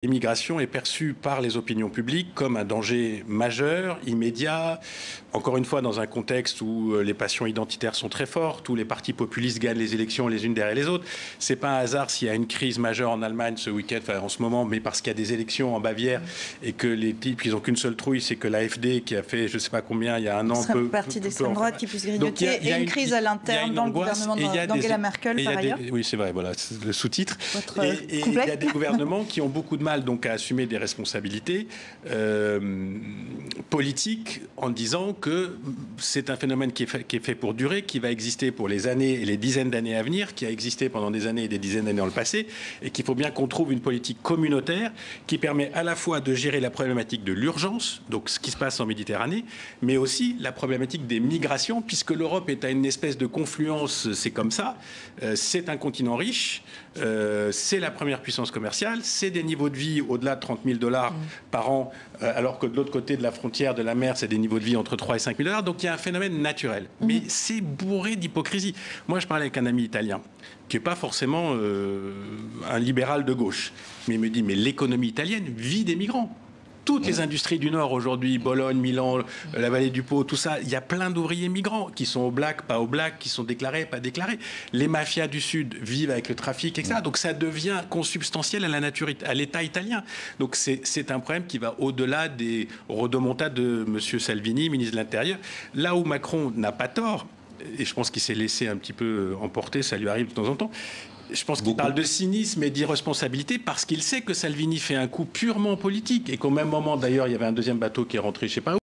L'immigration est perçue par les opinions publiques comme un danger majeur, immédiat, encore une fois dans un contexte où les passions identitaires sont très fortes, où les partis populistes gagnent les élections les unes derrière les autres. C'est pas un hasard s'il y a une crise majeure en Allemagne ce week-end, enfin en ce moment, mais parce qu'il y a des élections en Bavière et que les types, ils n'ont qu'une seule trouille, c'est que l'AfD qui a fait je ne sais pas combien il y a un an... Un parti d'extrême droite qui puisse grignoter et une crise à l'interne dans le gouvernement d'Angela Merkel par ailleurs. Oui, c'est vrai, voilà, c'est le sous-titre. Et il y a des gouvernements qui ont beaucoup de mal donc à assumer des responsabilités politiques en disant que c'est un phénomène qui est fait pour durer, qui va exister pour les années et les dizaines d'années à venir, qui a existé pendant des années et des dizaines d'années dans le passé, et qu'il faut bien qu'on trouve une politique communautaire qui permet à la fois de gérer la problématique de l'urgence, donc ce qui se passe en Méditerranée, mais aussi la problématique des migrations, puisque l'Europe est à une espèce de confluence, c'est comme ça, c'est un continent riche, c'est la première puissance commerciale, c'est des niveaux de vie au-delà de 30 000 $ par an, alors que de l'autre côté de la frontière de la mer, c'est des niveaux de vie entre 3 et 5 000 $. Donc il y a un phénomène naturel. Mais c'est bourré d'hypocrisie. Moi, je parlais avec un ami italien qui n'est pas forcément un libéral de gauche. Mais il me dit, mais l'économie italienne vit des migrants. Toutes les industries du Nord aujourd'hui, Bologne, Milan, la vallée du Pô, tout ça, il y a plein d'ouvriers migrants qui sont au black, pas au black, qui sont déclarés, pas déclarés. Les mafias du Sud vivent avec le trafic, etc. Donc ça devient consubstantiel à la nature, à l'État italien. Donc c'est un problème qui va au-delà des rodomontades de M. Salvini, ministre de l'Intérieur. Là où Macron n'a pas tort, et je pense qu'il s'est laissé un petit peu emporter, ça lui arrive de temps en temps. Je pense qu'il parle de cynisme et d'irresponsabilité parce qu'il sait que Salvini fait un coup purement politique et qu'au même moment, d'ailleurs, il y avait un deuxième bateau qui est rentré, je ne sais pas où.